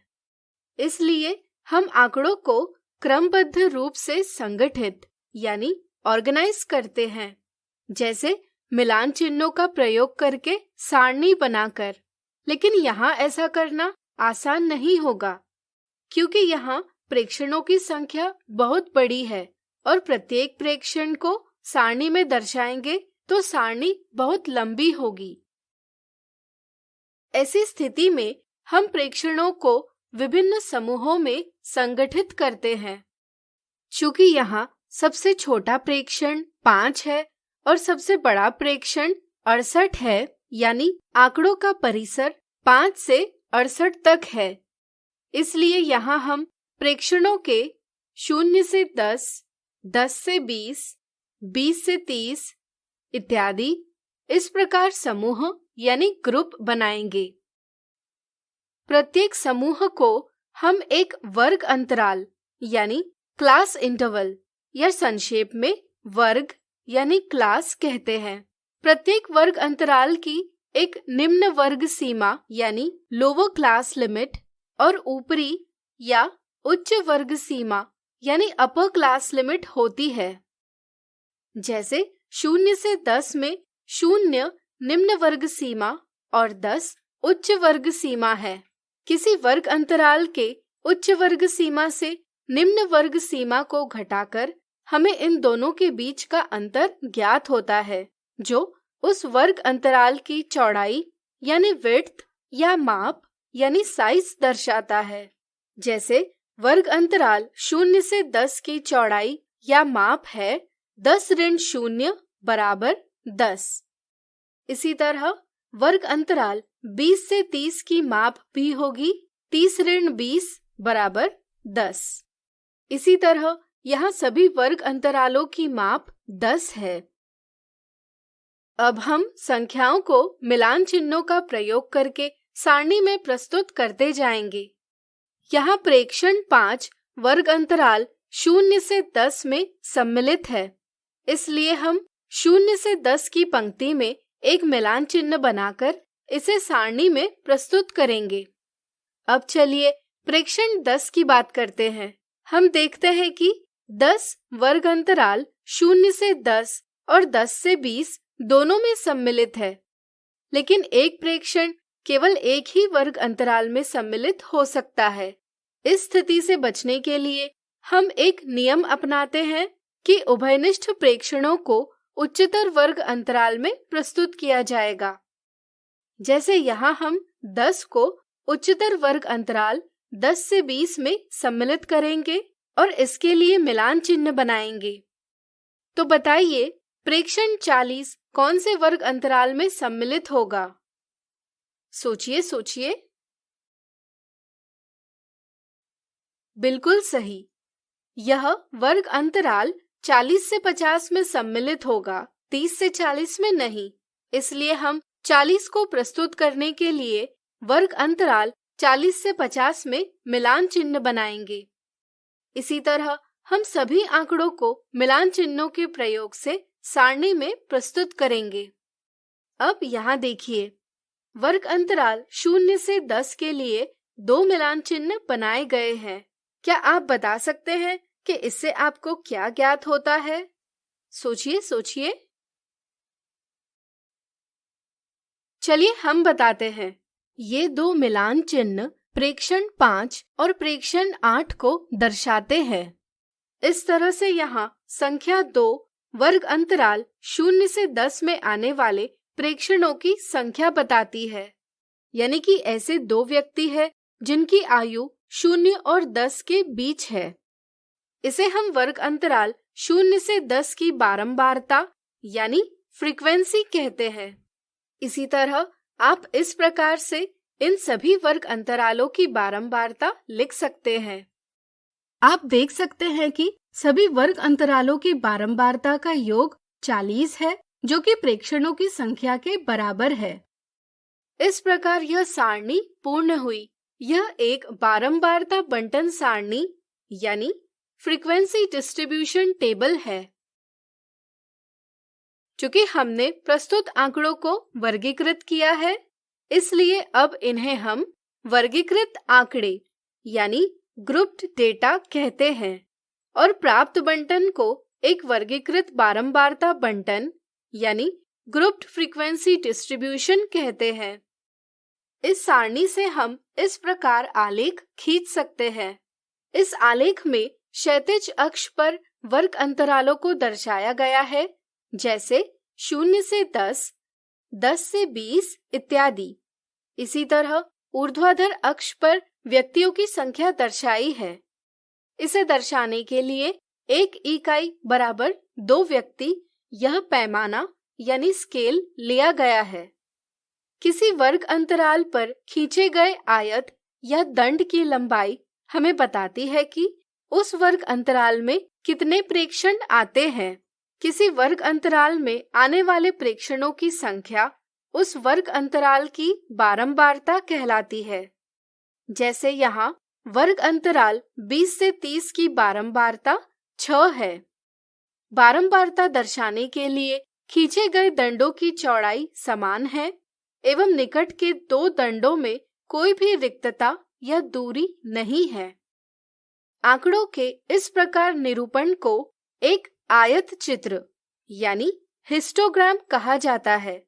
Speaker 6: इसलिए हम आंकड़ों को क्रमबद्ध रूप से संगठित यानी ऑर्गेनाइज करते हैं, जैसे मिलान चिन्हों का प्रयोग करके सारणी बनाकर। लेकिन यहाँ ऐसा करना आसान नहीं होगा, क्योंकि यहाँ प्रेक्षणों की संख्या बहुत बड़ी है और प्रत्येक प्रेक्षण को सारणी में दर्शाएंगे तो सारणी बहुत लंबी होगी। ऐसी स्थिति में हम प्रेक्षणों को विभिन्न समूहों में संगठित करते हैं। चूंकि यहाँ सबसे छोटा प्रेक्षण 5 है और सबसे बड़ा प्रेक्षण 68 है, यानी आंकड़ों का परिसर 5 से 68 तक है। इसलिए यहाँ हम प्रेक्षणों के 0 से 10, 10 से 20, 20 से 30 इत्यादि इस प्रकार समूह यानी ग्रुप बनाएंगे। प्रत्येक समूह को हम एक वर्ग अंतराल यानी क्लास इंटरवल या संक्षेप में वर्ग यानी क्लास कहते हैं। प्रत्येक वर्ग अंतराल की एक निम्न वर्ग सीमा यानी लोअर क्लास लिमिट और ऊपरी या उच्च वर्ग सीमा यानी अपर क्लास लिमिट होती है। जैसे 0 से 10 में 0 निम्न वर्ग सीमा और 10 उच्च वर्ग सीमा है। किसी वर्ग अंतराल के उच्च वर्ग सीमा से निम्न वर्ग सीमा को घटाकर हमें इन दोनों के बीच का अंतर ज्ञात होता है, जो उस वर्ग अंतराल की चौड़ाई यानी विड्थ या माप यानी साइज दर्शाता है। जैसे वर्ग अंतराल 0 से 10 की चौड़ाई या माप है 10 ऋण 0 बराबर 10। इसी तरह वर्ग अंतराल 20 से 30 की माप भी होगी 30 ऋण 20 बराबर 10। इसी तरह यहाँ सभी वर्ग अंतरालों की माप 10 है। अब हम संख्याओं को मिलान चिन्हों का प्रयोग करके सारणी में प्रस्तुत करते जाएंगे। यहाँ प्रेक्षण 5 वर्ग अंतराल 0 से 10 में सम्मिलित है, इसलिए हम 0 से 10 की पंक्ति में एक मिलान चिन्ह बनाकर इसे सारणी में प्रस्तुत करेंगे। अब चलिए प्रेक्षण 10 की बात करते हैं। हम देखते हैं कि 10 वर्ग अंतराल 0 से 10 और 10 से 20 दोनों में सम्मिलित है, लेकिन एक प्रेक्षण केवल एक ही वर्ग अंतराल में सम्मिलित हो सकता है। इस स्थिति से बचने के लिए हम एक नियम अपनाते हैं कि उभयनिष्ठ प्रेक्षणों को उच्चतर वर्ग अंतराल में प्रस्तुत किया जाएगा। जैसे यहाँ हम 10 को उच्चतर वर्ग अंतराल 10 से 20 में सम्मिलित करेंगे और इसके लिए मिलान चिन्ह बनाएंगे। तो बताइए, प्रेक्षण 40 कौन से वर्ग अंतराल में सम्मिलित होगा? सोचिए सोचिए। बिल्कुल सही, यह वर्ग अंतराल 40 से 50 में सम्मिलित होगा, 30 से 40 में नहीं। इसलिए हम 40 को प्रस्तुत करने के लिए वर्ग अंतराल 40 से 50 में मिलान चिन्ह बनाएंगे। इसी तरह हम सभी आंकड़ों को मिलान चिन्हों के प्रयोग से सारणी में प्रस्तुत करेंगे। अब यहाँ देखिए, वर्ग अंतराल 0 से 10 के लिए 2 मिलान चिन्ह बनाए गए हैं। क्या आप बता सकते हैं कि इससे आपको क्या ज्ञात होता है? सोचिए सोचिए। चलिए हम बताते हैं। ये 2 मिलान चिन्ह प्रेक्षण 5 और प्रेक्षण 8 को दर्शाते हैं। इस तरह से यहाँ संख्या 2 वर्ग अंतराल 0 से 10 में आने वाले प्रेक्षणों की संख्या बताती है। यानी कि ऐसे 2 व्यक्ति हैं जिनकी आयु 0 और 10 के बीच है। इसे हम वर्ग अंतराल 0 से 10 की बारंबारता यानी फ्रीक्वेंसी कहते हैं। इसी तरह आप इस प्रकार से इन सभी वर्ग अंतरालों की बारंबारता लिख सकते हैं। आप देख सकते हैं कि सभी वर्ग अंतरालों की बारंबारता का योग 40 है, जो कि प्रेक्षणों की संख्या के बराबर है। इस प्रकार यह सारणी पूर्ण हुई। यह एक बारंबारता बंटन सारणी यानी फ्रीक्वेंसी डिस्ट्रीब्यूशन टेबल है। चूंकि हमने प्रस्तुत आंकड़ों को वर्गीकृत किया है, इसलिए अब इन्हें हम वर्गीकृत आंकड़े यानी ग्रुप्ड डेटा कहते हैं और प्राप्त बंटन को एक वर्गीकृत बारंबारता बंटन यानी ग्रुप्ड फ्रीक्वेंसी डिस्ट्रीब्यूशन कहते हैं। इस सारणी से हम इस प्रकार आलेख खींच सकते हैं। इस आलेख में क्षैतिज अक्ष पर वर्ग अंतरालों को दर्शाया गया है, जैसे 0 से 10, 10 से 20 इत्यादि। इसी तरह ऊर्ध्वाधर अक्ष पर व्यक्तियों की संख्या दर्शाई है। इसे दर्शाने के लिए 1 इकाई बराबर 2 व्यक्ति यह पैमाना यानी स्केल लिया गया है। किसी वर्ग अंतराल पर खींचे गए आयत या दंड की लंबाई हमें बताती है कि उस वर्ग अंतराल में कितने प्रेक्षण आते हैं। किसी वर्ग अंतराल में आने वाले प्रेक्षणों की संख्या उस वर्ग अंतराल की बारंबारता कहलाती है। जैसे यहाँ वर्ग अंतराल 20 से 30 की बारंबारता 6 है। बारंबारता दर्शाने के लिए खींचे गए दंडों की चौड़ाई समान है एवं निकट के 2 दंडों में कोई भी रिक्तता या दूरी नहीं है। आंकड़ों के इस प्रकार निरूपण को एक आयत चित्र यानी हिस्टोग्राम कहा जाता है।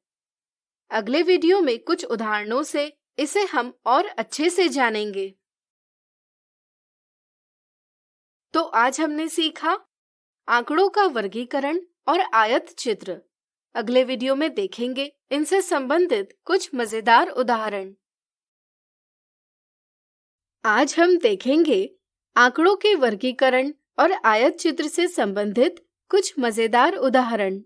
Speaker 6: अगले वीडियो में कुछ उदाहरणों से इसे हम और अच्छे से जानेंगे। तो आज हमने सीखा आंकड़ों का वर्गीकरण और आयत चित्र। अगले वीडियो में देखेंगे इनसे संबंधित कुछ मजेदार उदाहरण। आज हम देखेंगे आंकड़ों के वर्गीकरण और आयत चित्र से संबंधित कुछ मजेदार उदाहरण।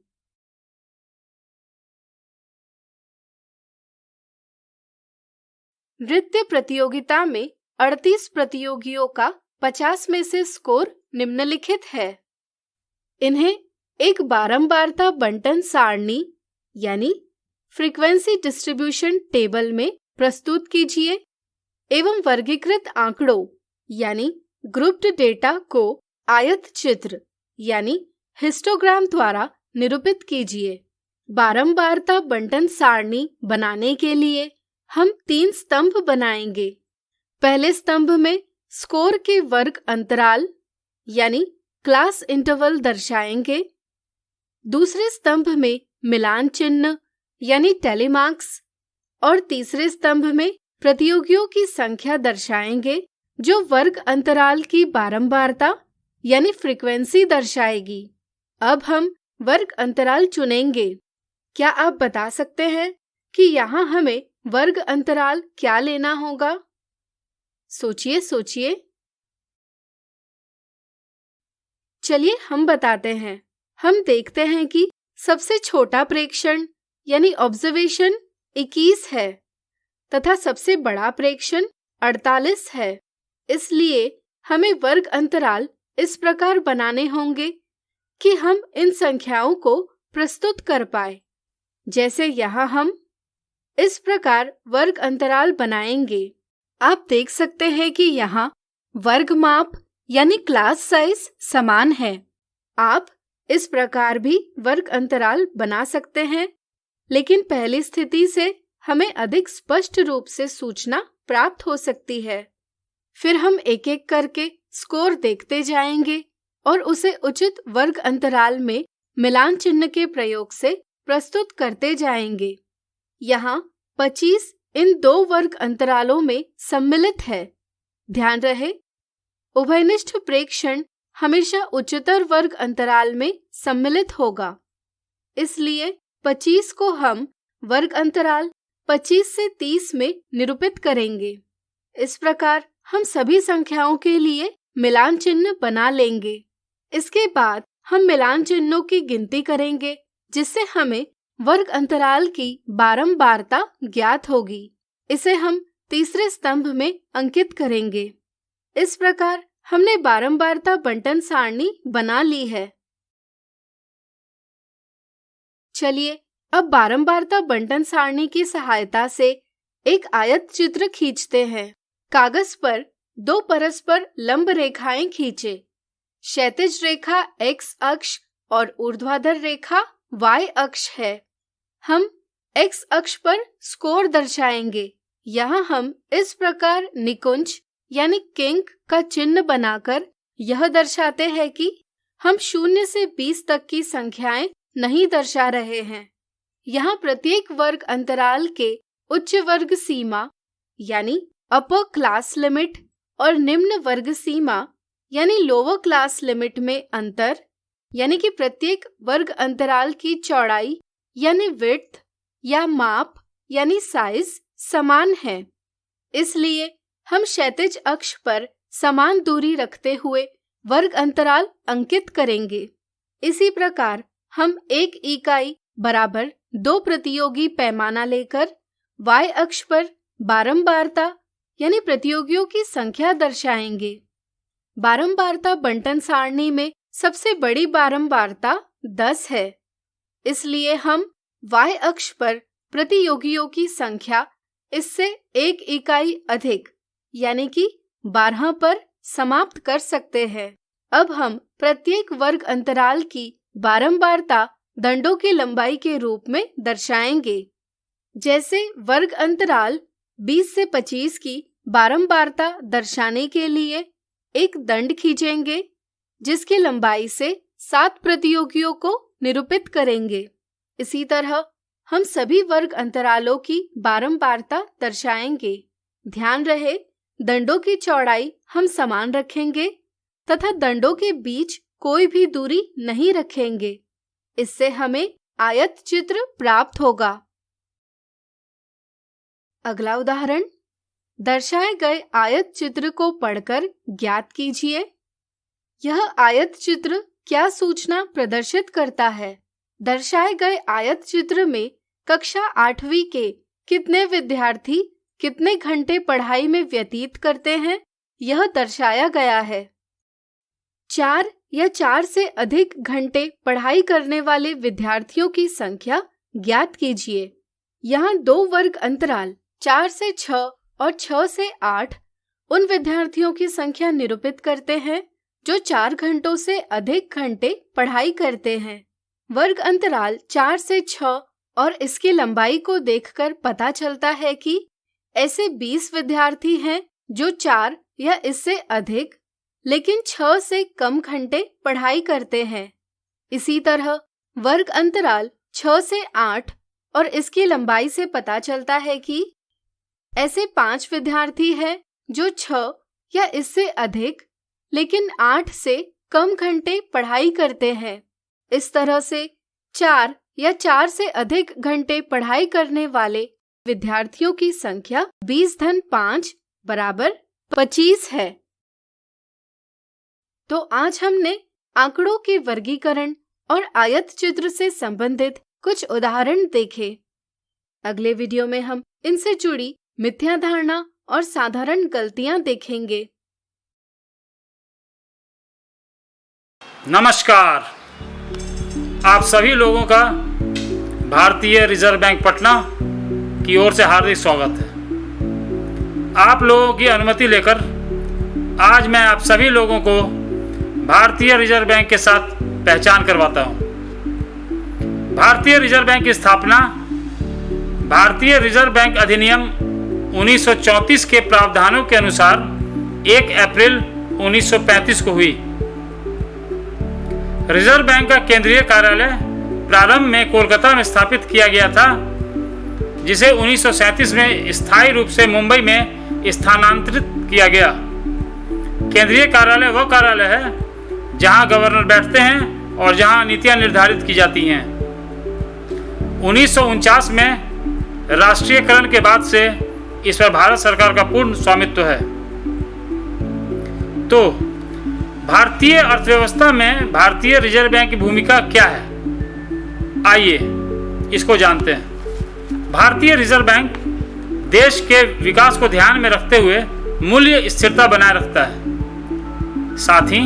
Speaker 6: नृत्य प्रतियोगिता में 38 प्रतियोगियों का 50 में से स्कोर निम्नलिखित है। इन्हें एक बारंबारता बंटन सारणी यानी फ्रीक्वेंसी डिस्ट्रीब्यूशन टेबल में प्रस्तुत कीजिए एवं वर्गीकृत आंकड़ों यानी ग्रुप्ड डेटा को आयत चित्र यानी हिस्टोग्राम द्वारा निरूपित कीजिए। बारंबारता बंटन सारणी बनाने के लिए हम 3 स्तंभ बनाएंगे। पहले स्तंभ में स्कोर के वर्ग अंतराल यानी क्लास इंटरवल दर्शाएंगे। दूसरे स्तंभ में मिलान चिन्ह यानी टेलीमार्क्स और तीसरे स्तंभ में प्रतियोगियों की संख्या दर्शाएंगे जो वर्ग अंतराल की बारंबारता यानी फ्रीक्वेंसी दर्शाएगी। अब हम वर्ग अंतराल चुनेंगे। क्या आप बता सकते हैं कि यहाँ हमें वर्ग अंतराल क्या लेना होगा? सोचिए सोचिए। चलिए हम बताते हैं। हम देखते हैं कि सबसे छोटा प्रेक्षण यानी ऑब्जर्वेशन 21 है तथा सबसे बड़ा प्रेक्षण 48 है। इसलिए हमें वर्ग अंतराल इस प्रकार बनाने होंगे कि हम इन संख्याओं को प्रस्तुत कर पाए। जैसे यहाँ हम इस प्रकार वर्ग अंतराल बनाएंगे। आप देख सकते हैं कि यहाँ वर्ग माप यानी क्लास साइज समान है। आप इस प्रकार भी वर्ग अंतराल बना सकते हैं, लेकिन पहली स्थिति से हमें अधिक स्पष्ट रूप से सूचना प्राप्त हो सकती है। फिर हम एक एक करके स्कोर देखते जाएंगे और उसे उचित वर्ग अंतराल में मिलान चिन्ह के प्रयोग से प्रस्तुत करते जाएंगे। यहाँ 25 इन दो वर्ग अंतरालों में सम्मिलित है। ध्यान रहे, उभयनिष्ठ प्रेक्षण हमेशा उच्चतर वर्ग अंतराल में सम्मिलित होगा। इसलिए 25 को हम वर्ग अंतराल 25 से 30 में निरूपित करेंगे। इस प्रकार हम सभी संख्याओं के लिए मिलान चिन्ह बना लेंगे। इसके बाद हम मिलान चिन्हों की गिनती करेंगे, जिससे हमें वर्ग अंतराल की बारंबारता ज्ञात होगी। इसे हम तीसरे स्तंभ में अंकित करेंगे। इस प्रकार हमने बारंबारता बंटन सारणी बना ली है। चलिए अब बारंबारता बंटन सारणी की सहायता से एक आयत चित्र खींचते हैं। कागज पर दो परस्पर लंब रेखाएं खींचे। क्षैतिज रेखा x अक्ष और ऊर्ध्वाधर रेखा y अक्ष है। हम x अक्ष पर स्कोर दर्शाएंगे। यहाँ हम इस प्रकार निकुंज यानी किंक का चिन्ह बनाकर यह दर्शाते हैं कि हम 0 से 20 तक की संख्याएं नहीं दर्शा रहे हैं। यहाँ प्रत्येक वर्ग अंतराल के उच्च वर्ग सीमा यानी अपर क्लास लिमिट और निम्न वर्ग सीमा यानी लोअर क्लास लिमिट में अंतर यानी कि प्रत्येक वर्ग अंतराल की चौड़ाई यानी विड्थ या माप यानी साइज समान है। इसलिए हम क्षैतिज अक्ष पर समान दूरी रखते हुए वर्ग अंतराल अंकित करेंगे। इसी प्रकार हम 1 इकाई बराबर 2 प्रतियोगी पैमाना लेकर y अक्ष पर बारंबारता यानी प्रतियोगियों की संख्या दर्शाएंगे। बारंबारता बंटन सारणी में सबसे बड़ी बारंबारता 10 है। इसलिए हम y अक्ष पर प्रतियोगियों की संख्या इससे 1 इकाई अधिक यानी कि 12 पर समाप्त कर सकते हैं। अब हम प्रत्येक वर्ग अंतराल की बारंबारता दंडों की लंबाई के रूप में दर्शाएंगे। जैसे वर्ग अंतराल 20 से 25 की बारंबारता दर्शाने के लिए एक दंड खींचेंगे, जिसकी लंबाई से 7 प्रतियोगियों को निरूपित करेंगे। इसी तरह हम सभी वर्ग अंतरालों की बारंबारता दर्शाएंगे। ध्यान रहे, दंडों की चौड़ाई हम समान रखेंगे तथा दंडों के बीच कोई भी दूरी नहीं रखेंगे। इससे हमें आयत चित्र प्राप्त होगा। अगला उदाहरण, दर्शाए गए आयत चित्र को पढ़कर ज्ञात कीजिए। यह आयत चित्र क्या सूचना प्रदर्शित करता है? दर्शाए गए आयत चित्र में कक्षा 8वीं के कितने विद्यार्थी कितने घंटे पढ़ाई में व्यतीत करते हैं, यह दर्शाया गया है। 4 या 4 से अधिक घंटे पढ़ाई करने वाले विद्यार्थियों की संख्या ज्ञात कीजिए। यहाँ 2 वर्ग अंतराल 4 से 6 और 6 से 8 उन विद्यार्थियों की संख्या निरूपित करते हैं जो 4 घंटों से अधिक घंटे पढ़ाई करते हैं। वर्ग अंतराल 4 से 6 और इसकी लंबाई को देखकर पता चलता है कि ऐसे 20 विद्यार्थी हैं जो 4 या इससे अधिक लेकिन 6 से कम घंटे पढ़ाई करते हैं। इसी तरह वर्ग अंतराल 6 से 8 और इसकी लंबाई से पता चलता है कि ऐसे 5 विद्यार्थी हैं जो 6 या इससे अधिक लेकिन 8 से कम घंटे पढ़ाई करते हैं। इस तरह से 4 या 4 से अधिक घंटे पढ़ाई करने वाले विद्यार्थियों की संख्या 20 धन 5 बराबर 25 है। तो आज हमने आंकड़ों के वर्गीकरण और आयत चित्र से संबंधित कुछ उदाहरण देखे। अगले वीडियो में हम इनसे जुड़ी मिथ्या धारणा और साधारण गलतियां देखेंगे।
Speaker 8: नमस्कार, आप सभी लोगों का भारतीय रिजर्व बैंक पटना की ओर से हार्दिक स्वागत है। आप लोगों की अनुमति लेकर आज मैं आप सभी लोगों को भारतीय रिजर्व बैंक के साथ पहचान करवाता हूं। भारतीय रिजर्व बैंक की स्थापना भारतीय रिजर्व बैंक अधिनियम 1934 के प्रावधानों के अनुसार 1 अप्रैल 1935 को हुई। रिजर्व बैंक का केंद्रीय कार्यालय प्रारंभ में कोलकाता में स्थापित किया गया था, जिसे 1937 में स्थायी रूप से मुंबई में स्थानांतरित किया गया। केंद्रीय कार्यालय वह कार्यालय है जहां गवर्नर बैठते हैं और जहां नीतियां निर्धारित की जाती हैं। 1949 में राष्ट्रीयकरण के बाद से इस पर भारत सरकार का पूर्ण स्वामित्व है। तो भारतीय अर्थव्यवस्था में भारतीय रिजर्व बैंक की भूमिका क्या है, आइए इसको जानते हैं। भारतीय रिजर्व बैंक देश के विकास को ध्यान में रखते हुए मूल्य स्थिरता बनाए रखता है। साथ ही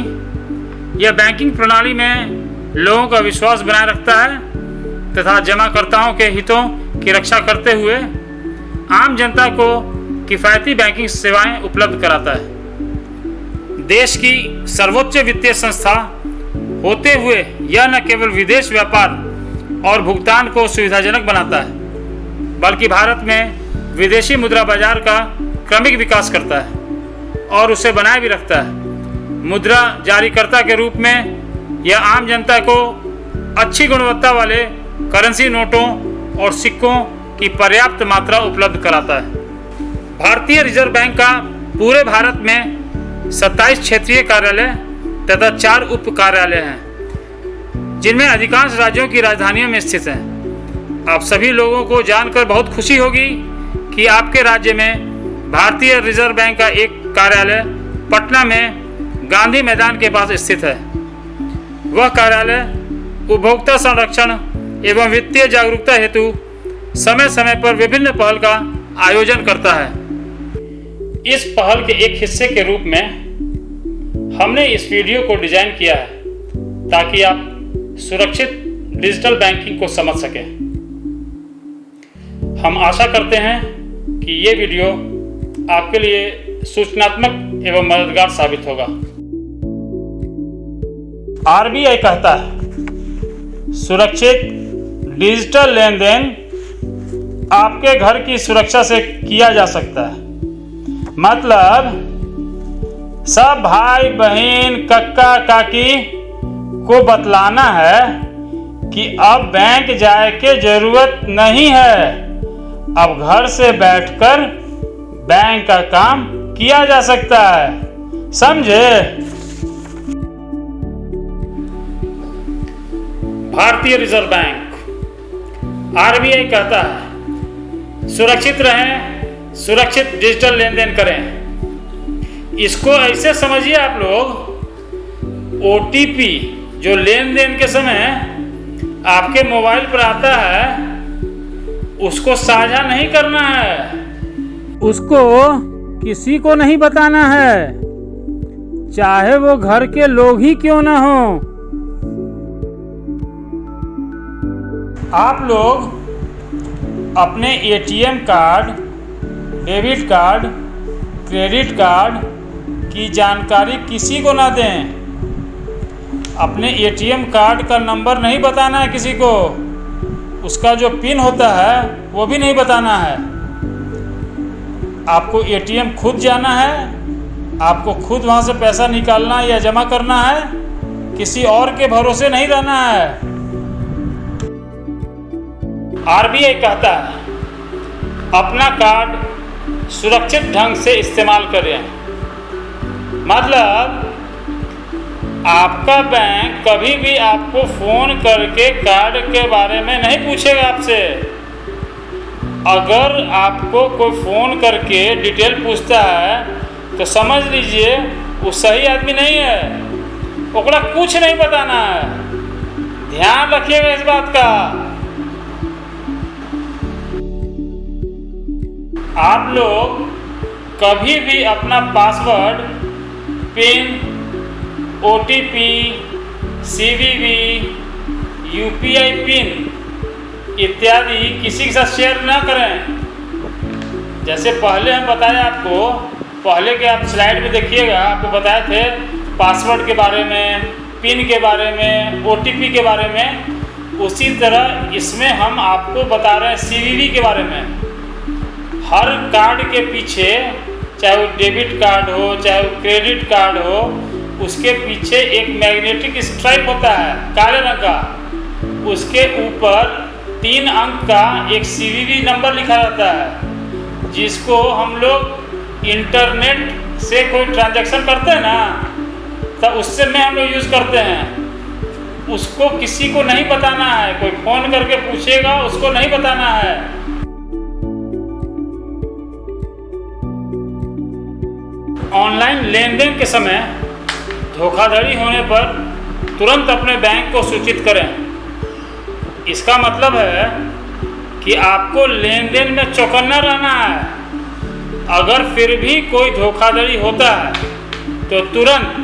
Speaker 8: यह बैंकिंग प्रणाली में लोगों का विश्वास बनाए रखता है तथा जमाकर्ताओं के हितों की रक्षा करते हुए आम जनता को किफ़ायती बैंकिंग सेवाएं उपलब्ध कराता है। देश की सर्वोच्च वित्तीय संस्था होते हुए यह न केवल विदेश व्यापार और भुगतान को सुविधाजनक बनाता है, बल्कि भारत में विदेशी मुद्रा बाजार का क्रमिक विकास करता है और उसे बनाए भी रखता है। मुद्रा जारीकर्ता के रूप में यह आम जनता को अच्छी गुणवत्ता वाले करेंसी नोटों और सिक्कों की पर्याप्त मात्रा उपलब्ध कराता है। भारतीय रिजर्व बैंक का पूरे भारत में 27 क्षेत्रीय कार्यालय तथा 4 उप कार्यालय हैं, जिनमें अधिकांश राज्यों की राजधानियों में स्थित हैं। आप सभी लोगों को जानकर बहुत खुशी होगी कि आपके राज्य में भारतीय रिजर्व बैंक का एक कार्यालय पटना में गांधी मैदान के पास स्थित है। वह कार्यालय उपभोक्ता संरक्षण एवं वित्तीय जागरूकता हेतु समय समय पर विभिन्न पहल का आयोजन करता है। इस पहल के एक हिस्से के रूप में हमने इस वीडियो को डिजाइन किया है ताकि आप सुरक्षित डिजिटल बैंकिंग को समझ सकें। हम आशा करते हैं कि ये वीडियो आपके लिए सूचनात्मक एवं मददगार साबित होगा। आरबीआई कहता है सुरक्षित डिजिटल लेन देन आपके घर की सुरक्षा से किया जा सकता है। मतलब सब भाई बहन कक्का काकी को बतलाना है कि अब बैंक जाए के जरूरत नहीं है, अब घर से बैठकर बैंक का काम किया जा सकता है। समझे? भारतीय रिजर्व बैंक आरबीआई कहता है सुरक्षित रहें, सुरक्षित डिजिटल लेन देन करें। इसको ऐसे समझिए आप लोग, ओटीपी जो लेन देन के समय आपके मोबाइल पर आता है उसको साझा नहीं करना है, उसको किसी को नहीं बताना है, चाहे वो घर के लोग ही क्यों ना हो। आप लोग अपने ATM card, debit card, credit card की जानकारी किसी को ना दें। अपने एटीएम कार्ड का नंबर नहीं बताना है किसी को, उसका जो पिन होता है वो भी नहीं बताना है। आपको एटीएम खुद जाना है, आपको खुद वहाँ से पैसा निकालना या जमा करना है, किसी और के भरोसे नहीं रहना है। आरबीआई कहता है अपना कार्ड सुरक्षित ढंग से इस्तेमाल करें। मतलब आपका बैंक कभी भी आपको फ़ोन करके कार्ड के बारे में नहीं पूछेगा आपसे। अगर आपको कोई फ़ोन करके डिटेल पूछता है तो समझ लीजिए वो सही आदमी नहीं है, ओकरा कुछ नहीं बताना है। ध्यान रखिएगा इस बात का। आप लोग कभी भी अपना password, pin, OTP, CVV, UPI pin इत्यादि किसी के साथ शेयर ना करें। जैसे पहले हम बताए आपको, पहले के आप स्लाइड में देखिएगा, आपको बताए थे पासवर्ड के बारे में, पिन के बारे में, OTP के बारे में। उसी तरह इसमें हम आपको बता रहे हैं CVV के बारे में। हर कार्ड के पीछे, चाहे वो डेबिट कार्ड हो चाहे वो क्रेडिट कार्ड हो, उसके पीछे एक मैग्नेटिक स्ट्राइप होता है काले रंग का। उसके ऊपर 3 अंक का एक CVV नंबर लिखा रहता है, जिसको हम लोग इंटरनेट से कोई ट्रांजैक्शन करते हैं ना, तो उससे में हम लोग यूज़ करते हैं। उसको किसी को नहीं बताना है। कोई फ़ोन करके पूछेगा उसको नहीं बताना है। ऑनलाइन लेन देन के समय धोखाधड़ी होने पर तुरंत अपने बैंक को सूचित करें। इसका मतलब है कि आपको लेन देन में चौकन्ना रहना है। अगर फिर भी कोई धोखाधड़ी होता है तो तुरंत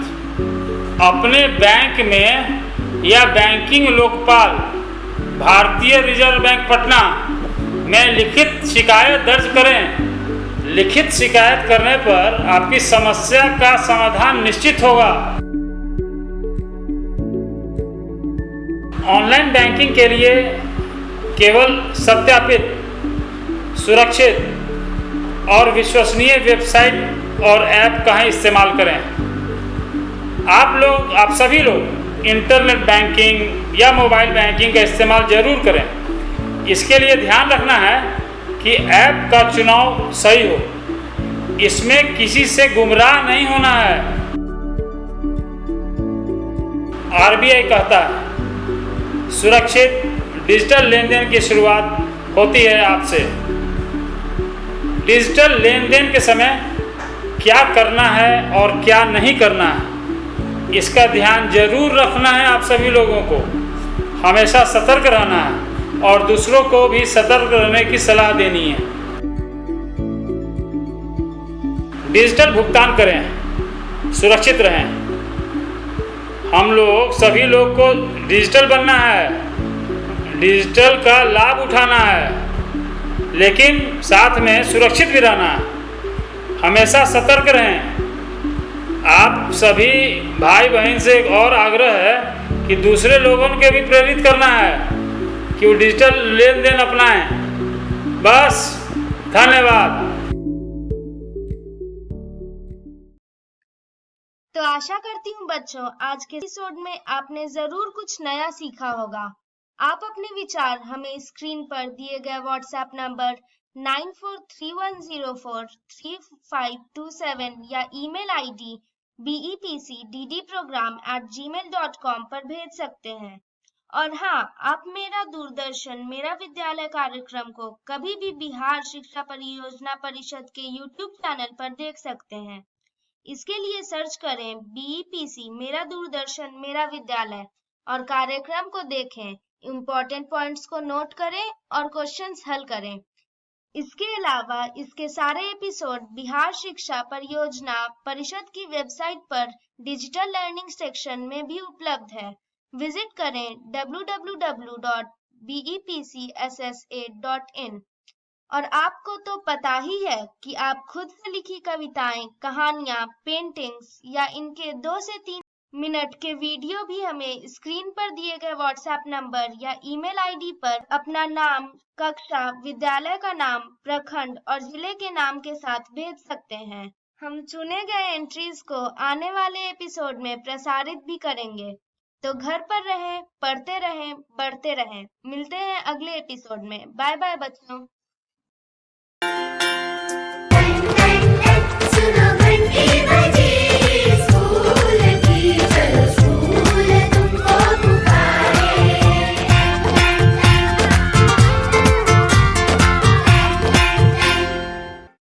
Speaker 8: अपने बैंक में या बैंकिंग लोकपाल भारतीय रिजर्व बैंक पटना में लिखित शिकायत दर्ज करें। लिखित शिकायत करने पर आपकी समस्या का समाधान निश्चित होगा। ऑनलाइन बैंकिंग के लिए केवल सत्यापित, सुरक्षित और विश्वसनीय वेबसाइट और ऐप का ही इस्तेमाल करें। आप सभी लोग इंटरनेट बैंकिंग या मोबाइल बैंकिंग का इस्तेमाल जरूर करें। इसके लिए ध्यान रखना है कि ऐप का चुनाव सही हो। इसमें किसी से गुमराह नहीं होना है। RBI कहता है सुरक्षित डिजिटल लेन देन की शुरुआत होती है आपसे। डिजिटल लेन देन के समय क्या करना है और क्या नहीं करना है, इसका ध्यान जरूर रखना है। आप सभी लोगों को हमेशा सतर्क रहना है और दूसरों को भी सतर्क रहने की सलाह देनी है। डिजिटल भुगतान करें, सुरक्षित रहें। हम लोग सभी लोग को डिजिटल बनना है, डिजिटल का लाभ उठाना है, लेकिन साथ में सुरक्षित भी रहना है। हमेशा सतर्क रहें। आप सभी भाई बहन से एक और आग्रह है कि दूसरे लोगों के भी प्रेरित करना है कि वो डिजिटल लेन देन अपनाएं। बस, धन्यवाद।
Speaker 1: तो आशा करती हूँ बच्चों, आज के एपिसोड में आपने जरूर कुछ नया सीखा होगा। आप अपने विचार हमें स्क्रीन पर दिए गए व्हाट्सएप नंबर 9431043527 या ईमेल आईडी bepcddprogram@gmail.com पर भेज सकते हैं। और हाँ, आप मेरा दूरदर्शन मेरा विद्यालय कार्यक्रम को कभी भी बिहार शिक्षा परियोजना परिषद के YouTube चैनल पर देख सकते हैं। इसके लिए सर्च करें BEPC मेरा दूरदर्शन मेरा विद्यालय और कार्यक्रम को देखें, इम्पोर्टेंट पॉइंट्स को नोट करें और क्वेश्चंस हल करें। इसके अलावा इसके सारे एपिसोड बिहार शिक्षा परियोजना परिषद की वेबसाइट पर डिजिटल लर्निंग सेक्शन में भी उपलब्ध है। विजिट करें www.bepcssa.in। और आपको तो पता ही है कि आप खुद से लिखी कविताएं, कहानियां, पेंटिंग्स या इनके 2 से 3 मिनट के वीडियो भी हमें स्क्रीन पर दिए गए व्हाट्सएप नंबर या ईमेल आईडी पर अपना नाम, कक्षा, विद्यालय का नाम, प्रखंड और जिले के नाम के साथ भेज सकते हैं। हम चुने गए एंट्रीज को आने वाले एपिसोड में प्रसारित भी करेंगे। तो घर पर रहें, पढ़ते रहें, बढ़ते रहें। मिलते हैं अगले एपिसोड में। बाय बाय बच्चों।